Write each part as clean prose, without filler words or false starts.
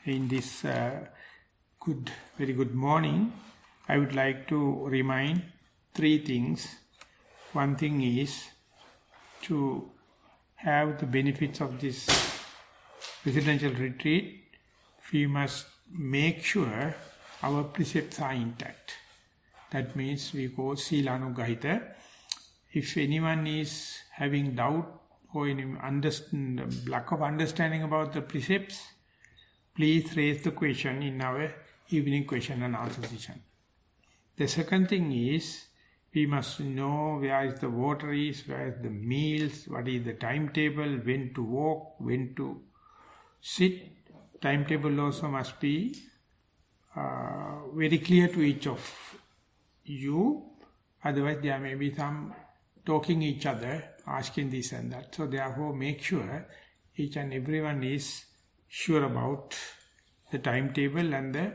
in this very good morning, I would like to remind three things. One thing is to have the benefits of this residential retreat. We must make sure our precepts are intact. That means we go Silanugahita. If anyone is having doubt or any lack of understanding about the precepts, please raise the question in our evening question and answer session. The second thing is, we must know where is the water is, where is the meals, what is the timetable, when to walk, when to sit. Timetable also must be very clear to each of you. Otherwise there may be some talking each other, asking this and that. So therefore make sure each and everyone is sure about the timetable and the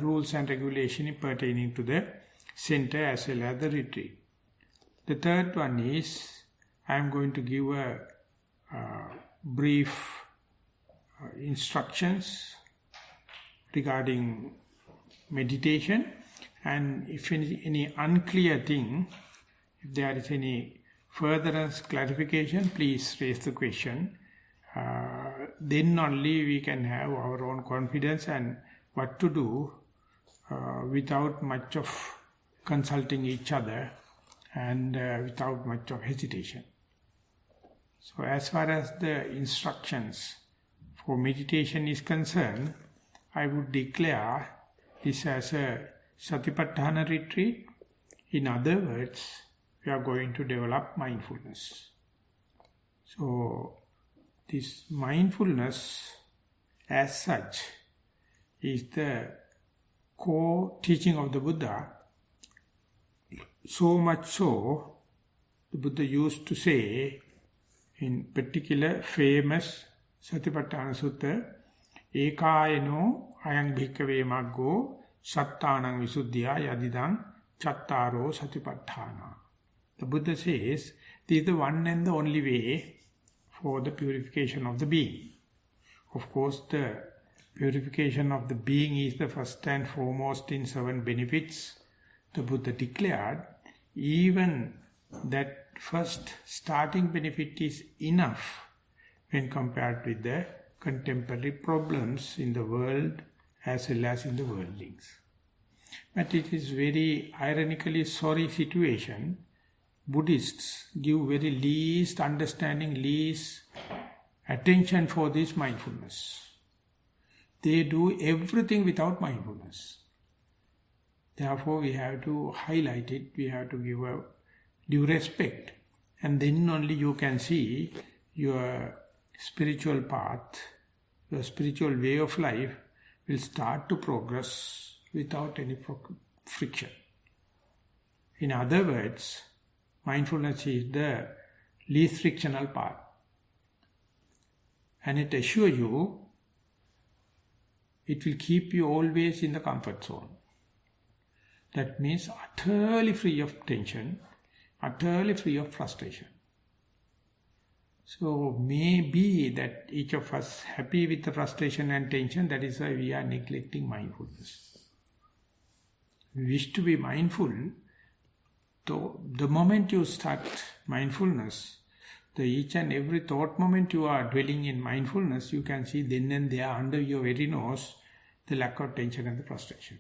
rules and regulation pertaining to the center as well as the retreat. The third one is, I am going to give a brief instructions regarding meditation, and if any unclear thing, if there is any further clarification, please raise the question. Then only we can have our own confidence and what to do without much of consulting each other and without much of hesitation. So as far as the instructions for meditation is concerned, I would declare this as a Satipatthana retreat. In other words, we are going to develop mindfulness. So this mindfulness as such is the core teaching of the Buddha. So much so, the Buddha used to say, in particular famous Satipatthana Sutta, Ekayano ayang bhikkhave maggo sattanang visuddhya yadidang chattaro satipatthana. The Buddha says, this is the one and the only way for the purification of the being. Of course, the purification of the being is the first and foremost in 7 benefits the Buddha declared. Even that first starting benefit is enough when compared with the contemporary problems in the world as well as in the worldlings. But it is very ironically sorry situation. Buddhists give very least understanding, least attention for this mindfulness. They do everything without mindfulness. Therefore we have to highlight it, we have to give a due respect, and then only you can see your spiritual path, your spiritual way of life will start to progress without any friction. In other words, mindfulness is the least frictional path. And it assures you, it will keep you always in the comfort zone. That means utterly free of tension, utterly free of frustration. So maybe that each of us happy with the frustration and tension, that is why we are neglecting mindfulness. We wish to be mindful. So the moment you start mindfulness, each and every thought moment you are dwelling in mindfulness, you can see then and there under your very nose the lack of tension and the frustration.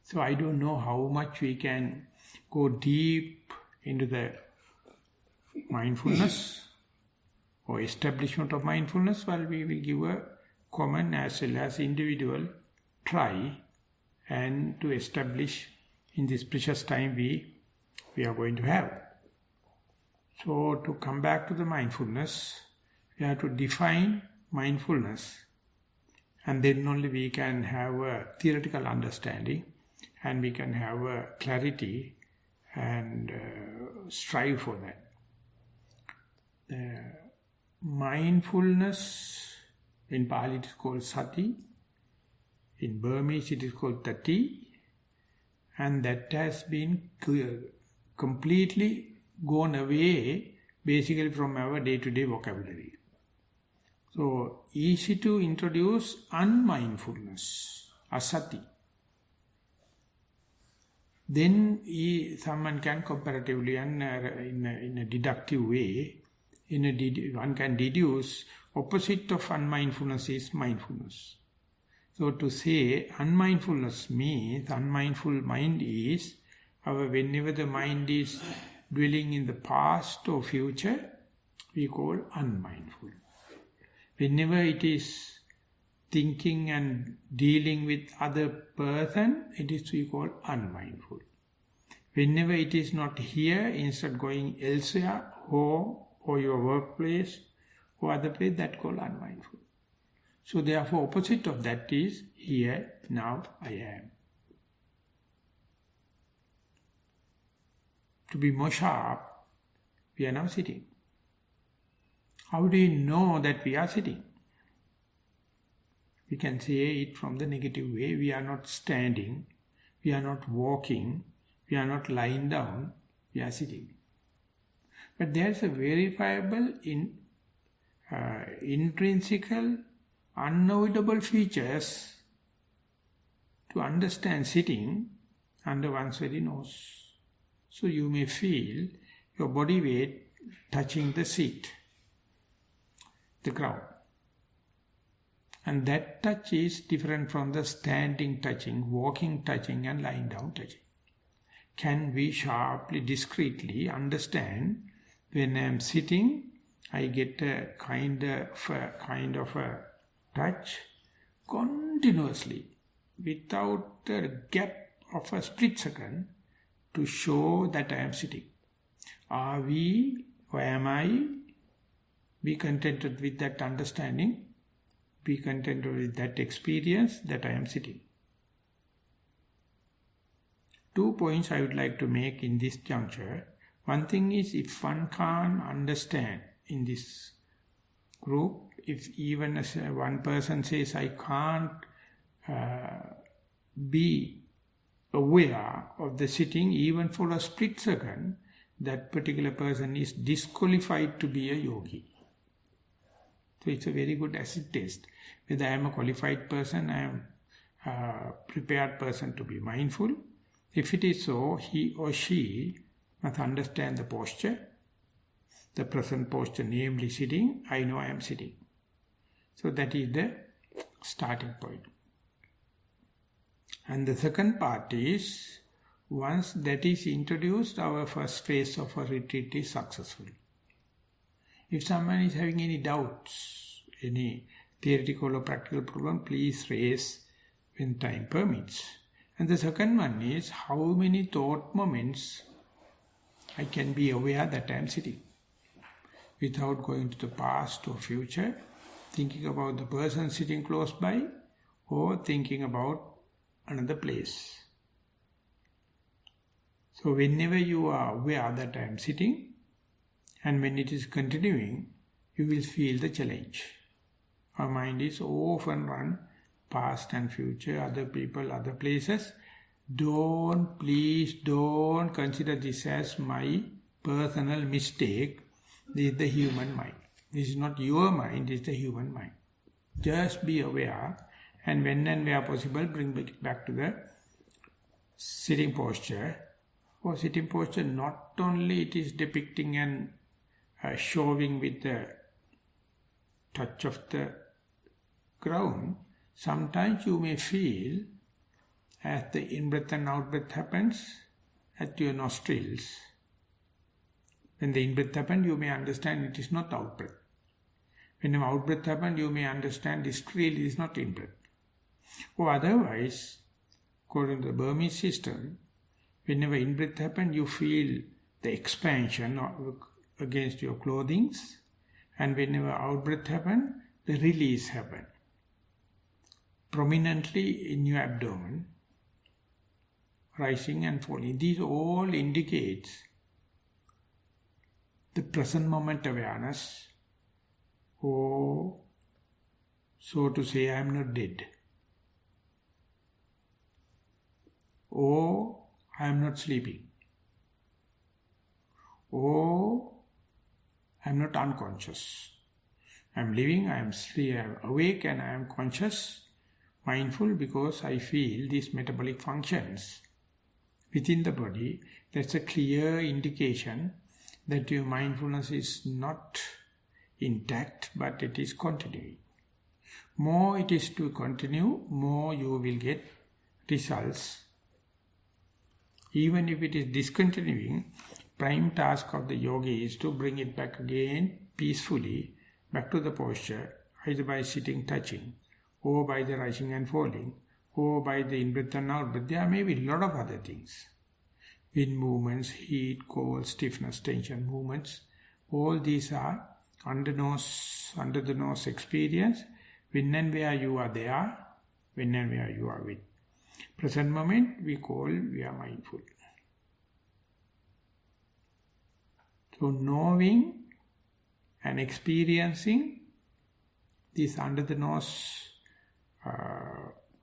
So I don't know how much we can go deep into the mindfulness or establishment of mindfulness, while we will give a common as well as individual try and to establish in this precious time we are going to have. So to come back to the mindfulness, we have to define mindfulness, and then only we can have a theoretical understanding and we can have a clarity and strive for that. Mindfulness, in Pali it is called sati, in Burmese it is called tati, and that has been completely gone away basically from our day-to-day vocabulary. So, easy to introduce unmindfulness, asati. Then someone can comparatively and in a deductive way, one can deduce opposite of unmindfulness is mindfulness. So to say unmindfulness means, unmindful mind is, whenever the mind is dwelling in the past or future, we call unmindful. Whenever it is thinking and dealing with other person, it is we call unmindful. Whenever it is not here, instead going elsewhere, home or your workplace or other place, that called unmindful. So therefore opposite of that is here, now I am. To be more sharp, we are now sitting. How do you know that we are sitting? We can say it from the negative way. We are not standing, we are not walking, we are not lying down, we are sitting. But there is a verifiable, intrinsical, unavoidable features to understand sitting under one's very nose. So you may feel your body weight touching the seat, the ground. And that touch is different from the standing touching, walking touching and lying down touching. Can we sharply, discreetly understand when I am sitting, I get a kind of a touch continuously without a gap of a split second to show that I am sitting. Are we, or am I, be contented with that understanding? Be contented with that experience that I am sitting. 2 points I would like to make in this juncture. One thing is, if one can't understand in this group, if even as one person says, I can't be aware of the sitting even for a split second, that particular person is disqualified to be a yogi. So it's a very good acid test. Whether I am a qualified person, I am a prepared person to be mindful. If it is so, he or she must understand the posture, the present posture, namely sitting. I know I am sitting. So that is the starting point. And the second part is, once that is introduced, our first phase of a retreat is successful. If someone is having any doubts, any theoretical or practical problem, please raise when time permits. And the second one is, how many thought moments I can be aware that I am sitting, without going to the past or future, thinking about the person sitting close by, or thinking about another place. So whenever you are aware that I am sitting, and when it is continuing, you will feel the challenge. Our mind is often run past and future, other people, other places. Please don't consider this as my personal mistake. This is the human mind. This is not your mind, this is the human mind. Just be aware, and when and where possible, bring it back to the sitting posture. For sitting posture, not only it is depicting and showing with the touch of the ground, sometimes you may feel as the in-breath and out-breath happens at your nostrils. When the in-breath happens, you may understand it is not out-breath. When the out-breath happens, you may understand this really is not in-breath. Or otherwise, according to the Burmese system, whenever in-breath happens, you feel the expansion against your clothings, and whenever out-breath happens, the release happens. Prominently in your abdomen, rising and falling. These all indicates the present moment awareness, or so to say, I am not dead, or I am not sleeping, or I am not unconscious. I am living, I am awake and I am conscious, mindful, because I feel these metabolic functions within the body. That's a clear indication that your mindfulness is not intact, but it is continuing. More it is to continue, more you will get results. Even if it is discontinuing, prime task of the yogi is to bring it back again peacefully, back to the posture, either by sitting, touching, or by the rising and falling, or by the in-breath and out-breath. There may be a lot of other things. Wind movements, heat, cold, stiffness, tension movements. All these are under the nose experience. When and where you are there, when and where you are with. Present moment we are mindful. So knowing and experiencing this under the nose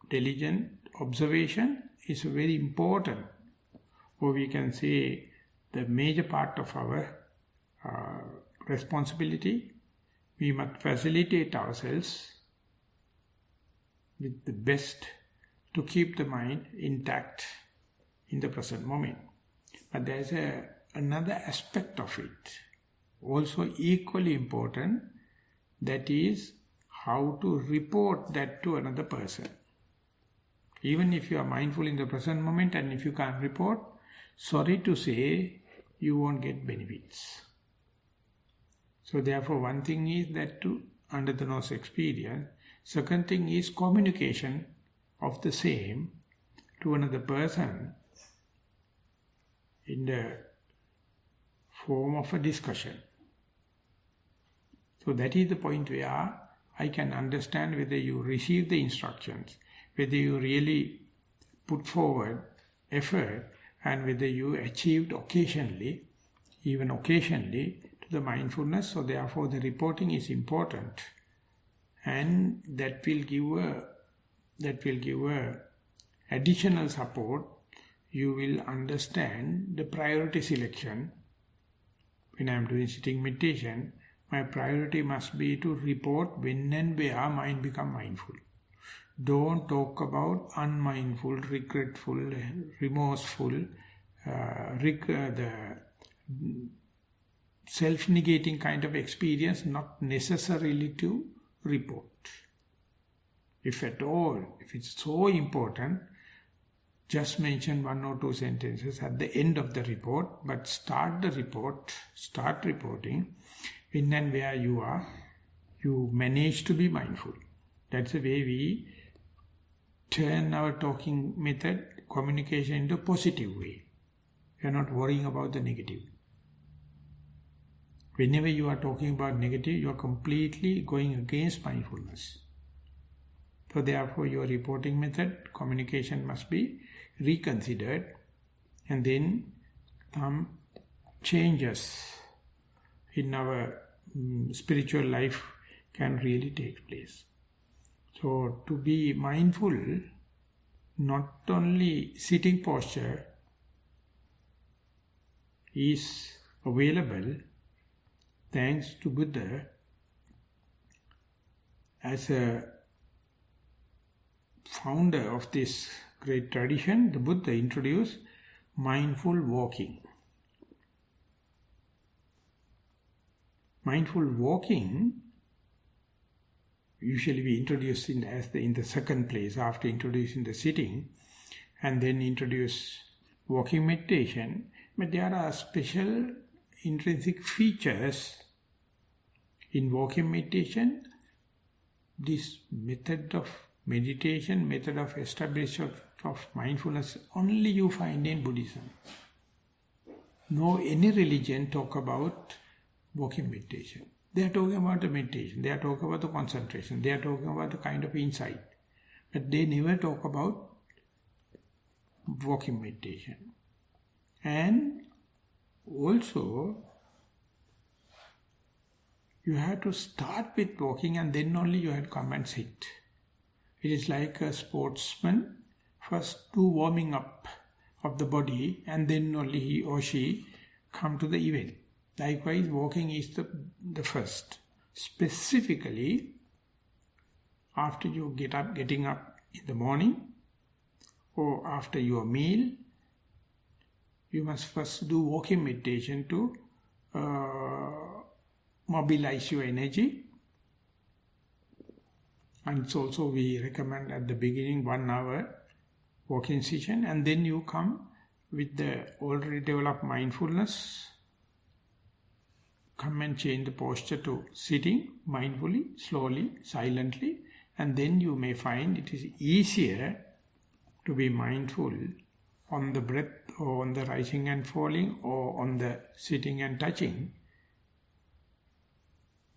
diligent observation is very important, or we can say the major part of our responsibility. We must facilitate ourselves with the best to keep the mind intact in the present moment. But there is another aspect of it, also equally important, that is how to report that to another person. Even if you are mindful in the present moment and if you can't report, sorry to say, you won't get benefits. So therefore one thing is that to under the nose experience. Second thing is communication of the same to another person in the form of a discussion. So that is the point where I can understand whether you receive the instructions, whether you really put forward effort, and whether you achieved occasionally, even occasionally, to the mindfulness. So therefore the reporting is important. And that will give a additional support. You will understand the priority selection. When I am doing sitting meditation, my priority must be to report when and where mind become mindful. Don't talk about unmindful, regretful, remorseful, the self-negating kind of experience, not necessarily to report. If at all, if it's so important, just mention 1 or 2 sentences at the end of the report, but start reporting when and where you are, you manage to be mindful. That's the way we turn our talking method, communication, into a positive way. We are not worrying about the negative. Whenever you are talking about negative, you are completely going against mindfulness. So therefore your reporting method, communication must be reconsidered, and then some changes in our spiritual life can really take place. So to be mindful, not only sitting posture is available thanks to Buddha. As a founder of this great tradition, the Buddha introduced mindful walking. Mindful walking, usually we introduce in the second place after introducing the sitting, and then introduce walking meditation. But there are special intrinsic features in walking meditation. This method of meditation, method of establishment of mindfulness, only you find in Buddhism. No any religion talk about walking meditation. They are talking about the meditation, they are talking about the concentration, they are talking about the kind of insight. But they never talk about walking meditation. And also, you have to start with walking and then only you have to come and sit. It is like a sportsman first do warming up of the body and then only he or she come to the event. Likewise, walking is the first. specifically after you getting up in the morning or after your meal, you must first do walking meditation to mobilize your energy. And it's also we recommend at the beginning 1 hour walking session, and then you come with the already developed mindfulness. Come and change the posture to sitting mindfully, slowly, silently, and then you may find it is easier to be mindful on the breath or on the rising and falling or on the sitting and touching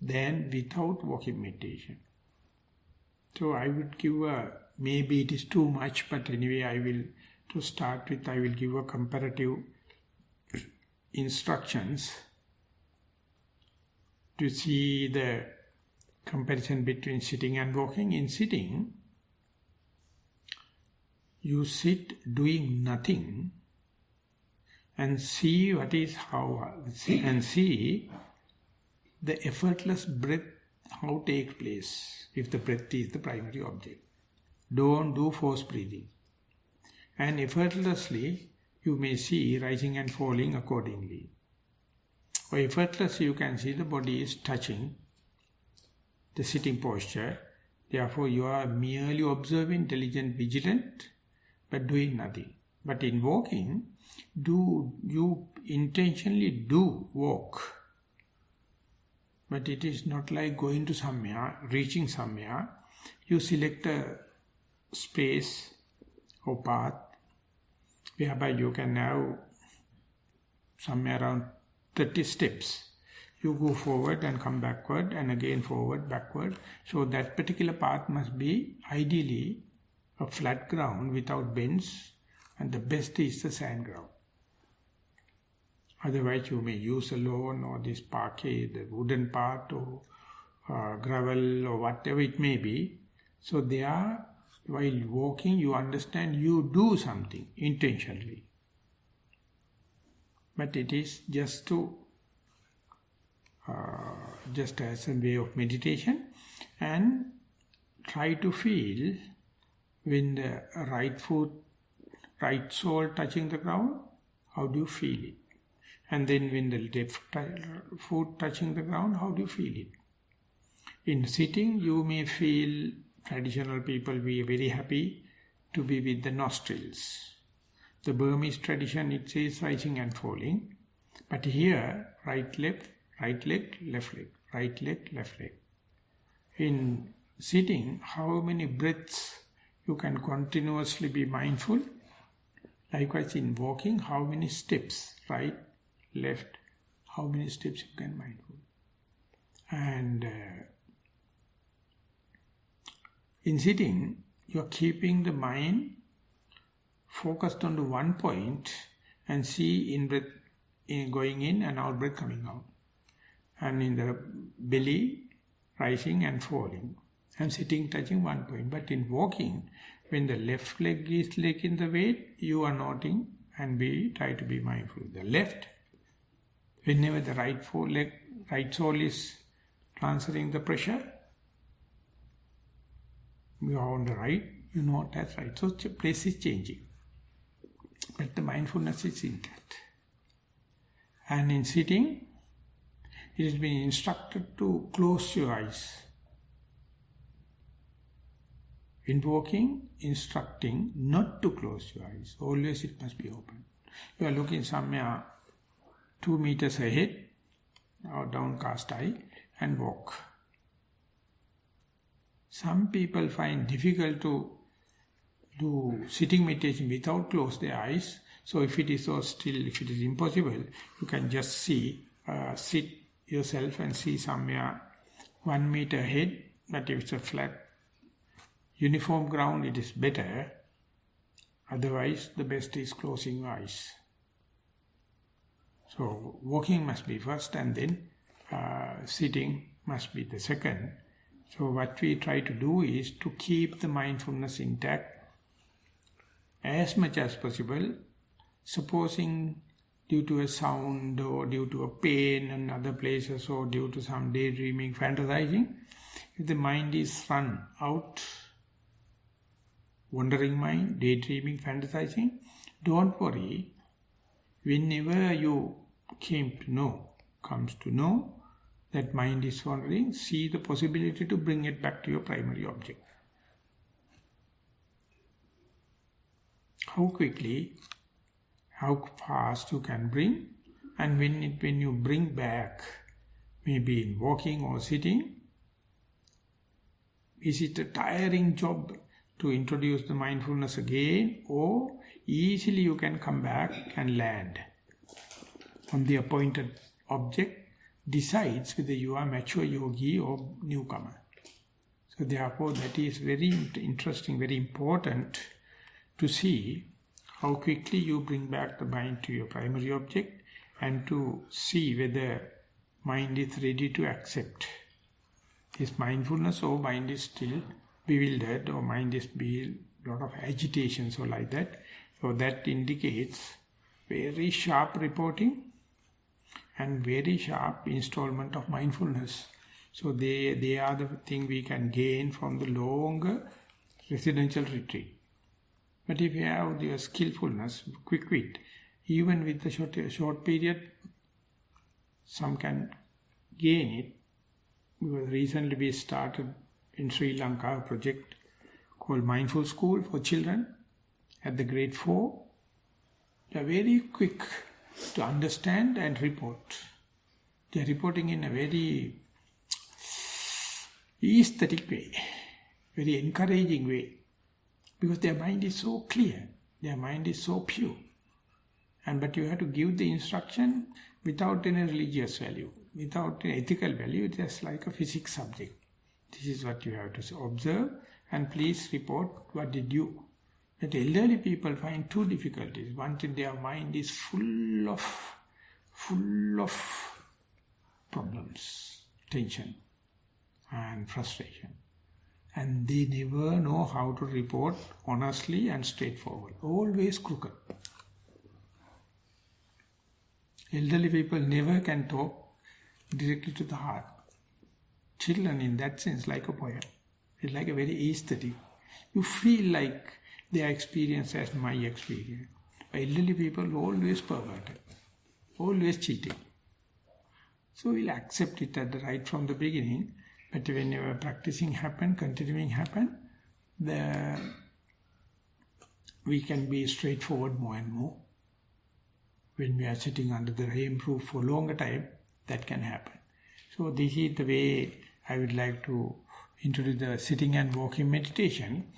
than without walking meditation. So I would give maybe it is too much, but anyway to start with I will give a comparative instructions to see the comparison between sitting and walking. In sitting, you sit doing nothing and see what is how, and see the effortless breath how takes place, if the breath is the primary object. Don't do forced breathing. And effortlessly you may see rising and falling accordingly. Or effortlessly you can see the body is touching the sitting posture. Therefore you are merely observing, diligent, vigilant, but doing nothing. But in walking, you intentionally do walk. But it is not like going to somewhere, reaching somewhere. You select a space or path whereby you can have somewhere around 30 steps. You go forward and come backward and again forward, backward. So that particular path must be ideally a flat ground without bends, and the best is the sand ground. Otherwise you may use a lawn or this parquet, the wooden path or gravel or whatever it may be. So there, while walking you understand you do something intentionally. But it is just as a way of meditation, and try to feel when the right foot, right sole touching the ground, how do you feel it? And then when the left foot touching the ground, how do you feel it? In sitting, you may feel, traditional people, we are very happy to be with the nostrils. The Burmese tradition, it says rising and falling. But here, right leg, left leg, right leg, left leg. In sitting, how many breaths you can continuously be mindful? Likewise in walking, how many steps, right, left, how many steps you can mindful. And in sitting, you are keeping the mind focused on the one point and see in-breath going in and out-breath coming out. And in the belly, rising and falling. And sitting, touching one point. But in walking, when the left leg is taking the weight, you are noting and try to be mindful. The left, whenever the right sole is transferring the pressure, you are on the right, you know that's right. So place is changing. But the mindfulness is intact. And in sitting, it has been instructed to close your eyes. In walking, instructing not to close your eyes. Always it must be open. You are looking somewhere 2 meters ahead, or downcast eye, and walk. Some people find difficult to do sitting meditation without close their eyes. So if it is so still, if it is impossible, you can just sit yourself and see somewhere 1 meter ahead. But if it's a flat, uniform ground, it is better. Otherwise, the best is closing your eyes. So walking must be first, and then sitting must be the second. So what we try to do is to keep the mindfulness intact as much as possible. Supposing due to a sound or due to a pain in other places or due to some daydreaming, fantasizing, if the mind is run out, wandering mind, daydreaming, fantasizing, don't worry. Whenever you comes to know that mind is wandering, see the possibility to bring it back to your primary object. How quickly, how fast you can bring, and when you bring back, maybe in walking or sitting, is it a tiring job to introduce the mindfulness again, or easily you can come back and land on the appointed object, decides whether you are mature yogi or newcomer. So therefore that is very interesting, very important to see how quickly you bring back the mind to your primary object and to see whether mind is ready to accept this mindfulness or mind is still bewildered or mind is a lot of agitations or like that. So that indicates very sharp reporting and very sharp installment of mindfulness. So they are the thing we can gain from the longer residential retreat. But if you have your skillfulness, quick wit, even with the short period, some can gain it. Because recently we started in Sri Lanka a project called Mindful School for children at the grade 4. They are very quick to understand and report. They are reporting in a very aesthetic way, very encouraging way. Because their mind is so clear, their mind is so pure. But you have to give the instruction without any religious value, without any ethical value. It's just like a physics subject. This is what you have to observe and please report what did you. But elderly people find two difficulties. One thing, their mind is full of problems, tension and frustration. And they never know how to report honestly and straightforward. Always crooked. Elderly people never can talk directly to the heart. Children in that sense like a poem. It's like a very aesthetic. You feel like their experience as my experience. Elderly people always perverted. Always cheating. So we'll accept it right from the beginning. But whenever practicing happen, continuing happen, we can be straightforward more and more. When we are sitting under the rain roof for a longer time, that can happen. So this is the way I would like to introduce the sitting and walking meditation.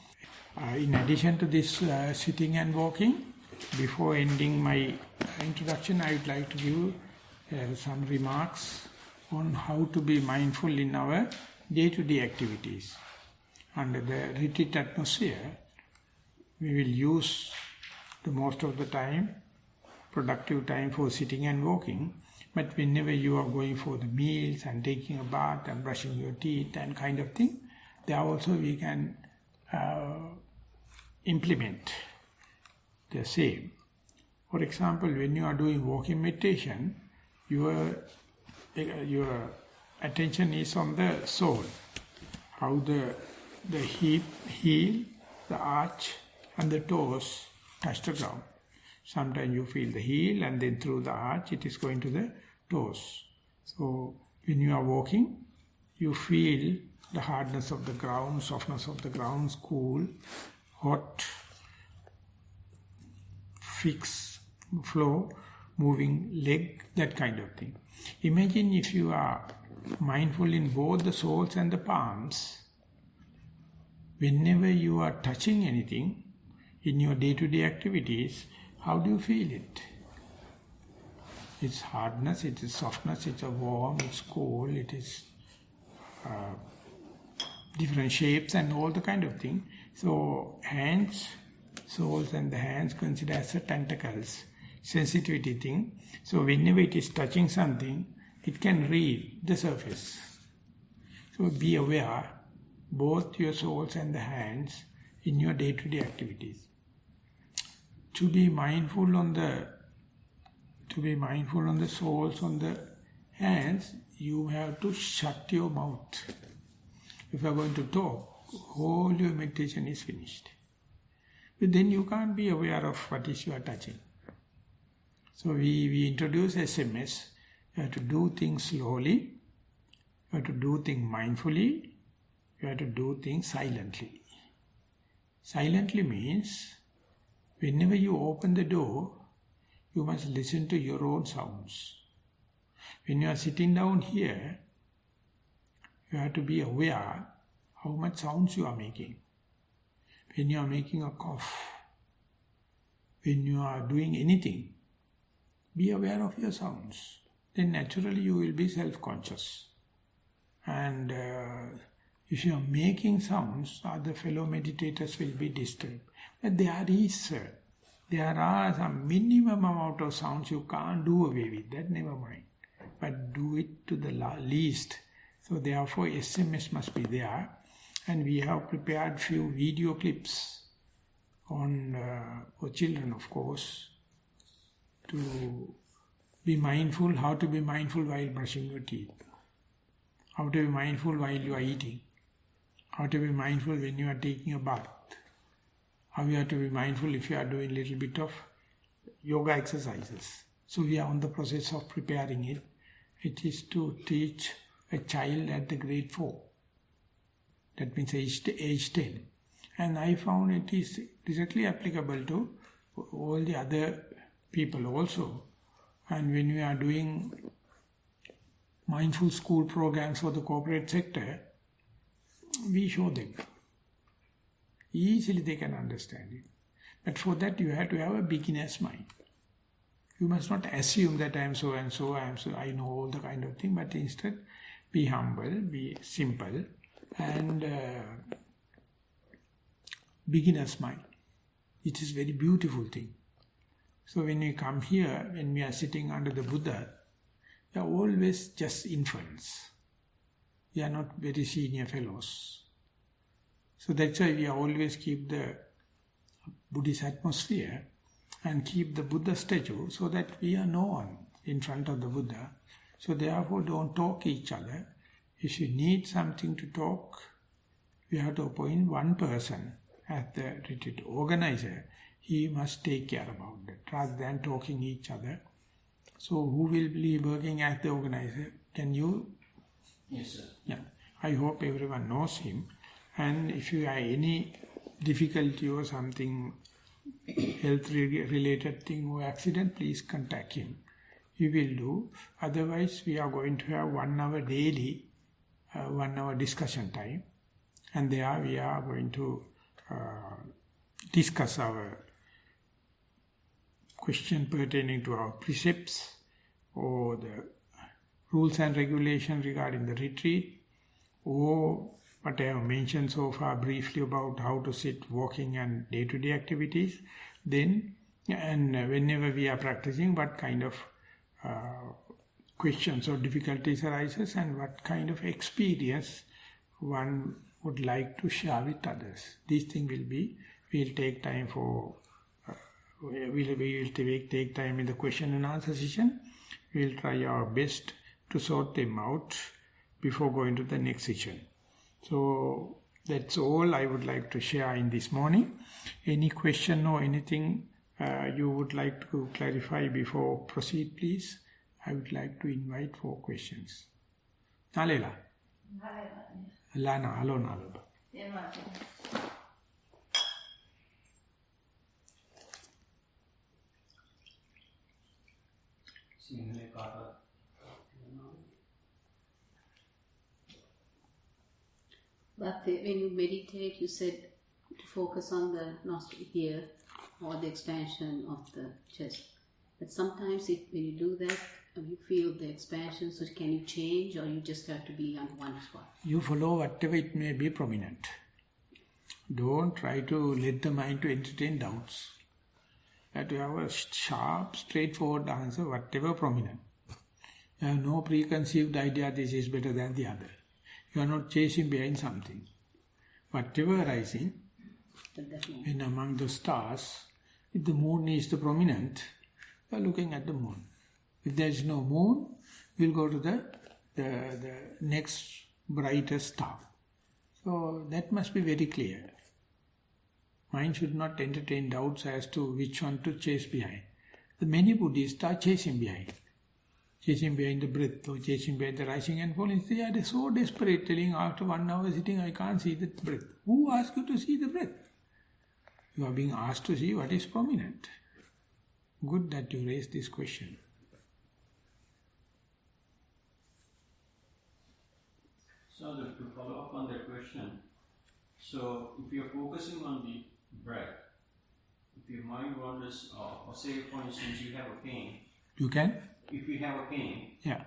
In addition to this sitting and walking, before ending my introduction, I would like to give some remarks on how to be mindful in our day-to-day activities. Under the retreat atmosphere, we will use the most of the time, productive time for sitting and walking. But whenever you are going for the meals and taking a bath and brushing your teeth and kind of thing, there also we can implement the same. For example, when you are doing walking meditation, your attention is on the sole, how the hip, heel, the arch and the toes touch the ground. Sometimes you feel the heel and then through the arch it is going to the toes. So when you are walking, you feel the hardness of the ground, softness of the ground, cool, hot, fixed flow, moving leg, that kind of thing. Imagine if you are mindful in both the soles and the palms, whenever you are touching anything in your day-to-day activities, how do you feel it? It's hardness, it is softness, it's a warm, it's cold, it is different shapes and all the kind of thing. So hands, soles and the hands considered as the tentacles, sensitivity thing. So whenever it is touching something, it can read the surface. So be aware, both your soles and the hands in your day-to-day activities. To be mindful on the To be mindful on the soles, on the hands, you have to shut your mouth. If you are going to talk, whole your meditation is finished. But then you can't be aware of what is you are touching. So we introduce SMS. You have to do things slowly. You have to do things mindfully. You have to do things silently. Silently means, whenever you open the door, you must listen to your own sounds. When you are sitting down here, you have to be aware how much sounds you are making. When you are making a cough, when you are doing anything, be aware of your sounds. Then naturally you will be self-conscious. And if you are making sounds, other fellow meditators will be disturbed. But there are some minimum amount of sounds you can't do away with, that never mind. But do it to the least. So therefore SMS must be there. And we have prepared few video clips on for children, of course, to be mindful, how to be mindful while brushing your teeth, how to be mindful while you are eating, how to be mindful when you are taking a bath, how you have to be mindful if you are doing a little bit of yoga exercises. So we are on the process of preparing it. It is to teach a child at the grade 4. That means age 10. And I found it is directly applicable to all the other people also. And when we are doing mindful school programs for the corporate sector, we show them. Easily they can understand it. But for that you have to have a beginner's mind. You must not assume that I am so and so, I know all the kind of thing, but instead be humble, be simple, and beginner's mind. It is very beautiful thing. So when we come here, when we are sitting under the Buddha, we are always just infants. We are not very senior fellows. So that's why we always keep the Buddhist atmosphere and keep the Buddha statue so that we are known in front of the Buddha. So therefore don't talk each other. If you need something to talk, we have to appoint one person as the retreat organizer. He must take care about that rather than talking each other. So who will be working as the organizer? Can you? Yes, sir. Yeah. I hope everyone knows him. And if you have any difficulty or something, health-related thing or accident, please contact him. He will do. Otherwise, we are going to have 1 hour daily, 1 hour discussion time. And there we are going to discuss our question pertaining to our precepts or the rules and regulations regarding the retreat, or what I have mentioned so far briefly about how to sit, walking and day-to-day activities. Then, and whenever we are practicing, what kind of questions or difficulties arises and what kind of experience one would like to share with others. These things will be, we'll take time for, we'll take time in the question and answer session. We'll try our best to sort them out before going to the next session. So that's all I would like to share in this morning. Any question or anything you would like to clarify before proceed, please? I would like to invite for questions. Nalela. Lana, alona. But when you meditate, you said to focus on the nostril here or the expansion of the chest. But sometimes when you do that, you feel the expansion, so can you change or you just have to be on one spot? You follow whatever it may be prominent. Don't try to let the mind to entertain doubts. You have to have a sharp, straightforward answer, whatever prominent. You have no preconceived idea this is better than the other. You are not chasing behind something. Whatever arising, when among the stars, if the moon is the prominent, you are looking at the moon. If there is no moon, we'll go to the next brightest star. So that must be very clear. Mind should not entertain doubts as to which one to chase behind. The many Buddhists are chasing behind. Chasing behind the breath or chasing behind the rising and falling. They are so desperate, telling after 1 hour sitting, I can't see the breath. Who asked you to see the breath? You are being asked to see what is prominent. Good that you raised this question. So to follow up on that question, so if you're focusing on the breath, if your mind wanders, or say for instance you have a pain. You can? If you have a pain, yeah.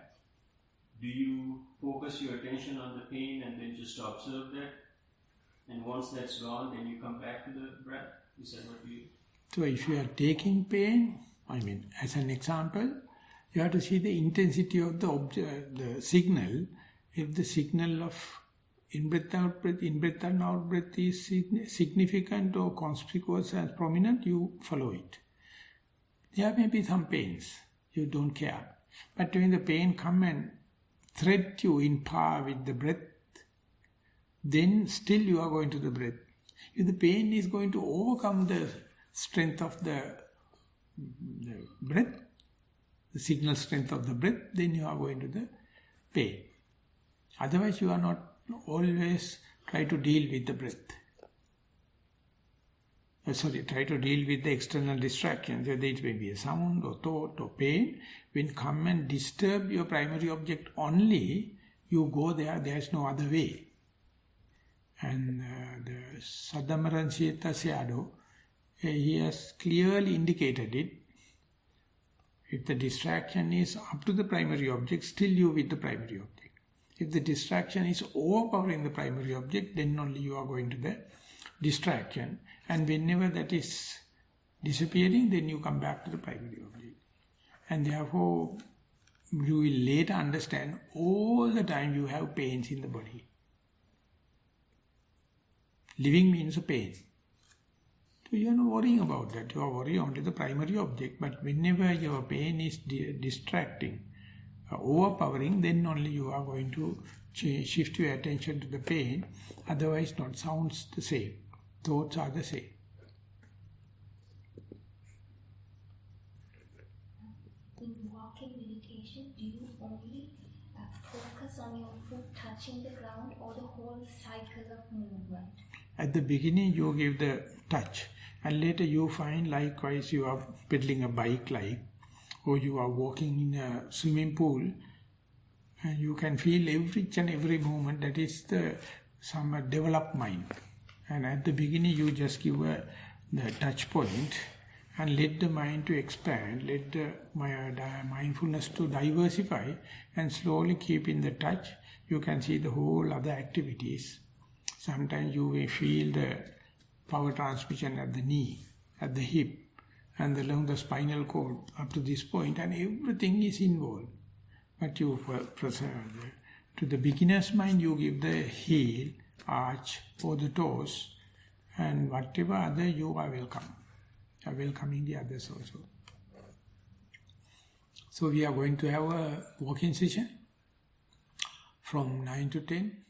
Do you focus your attention on the pain and then just observe that? And once that's gone, then you come back to the breath? Is that what you... So if you are taking pain, as an example, you have to see the intensity of the signal. If the signal of in-breath, out-breath, in-breath and out-breath is significant or conspicuous and prominent, you follow it. There may be some pains, you don't care. But when the pain come and thread you in par with the breath, then still you are going to the breath. If the pain is going to overcome the strength of the breath, the signal strength of the breath, then you are going to the pain. Otherwise you are not always try to deal with the breath. Try to deal with the external distractions, whether it may be a sound or thought or pain. When come and disturb your primary object only, you go there is no other way. And the Sadamaranshita Sayadaw, he has clearly indicated it. If the distraction is up to the primary object, still you with the primary object. If the distraction is overpowering the primary object, then only you are going to the distraction. And whenever that is disappearing, then you come back to the primary object. And therefore, you will later understand all the time you have pains in the body. Living means a pain. So you are not worrying about that. You are worrying only the primary object. But whenever your pain is distracting, overpowering, then only you are going to shift your attention to the pain. Otherwise, not sounds the same. Thoughts are the same. In walking meditation, do you only focus on your foot touching the ground or the whole cycle of movement? At the beginning, you give the touch. And later you find likewise you are pedaling a bike or you are walking in a swimming pool, and you can feel each and every moment. That is the some developed mind. And at the beginning you just give the touch point and let the mind to expand, let the mindfulness to diversify, and slowly keep in the touch. You can see the whole other activities. Sometimes you may feel the power transmission at the knee, at the hip, and along the spinal cord up to this point, and everything is involved. But you to the beginner's mind, you give the heel, arch, or the toes, and whatever other you are welcome. You are welcoming the others also. So we are going to have a walking session from 9 to 10.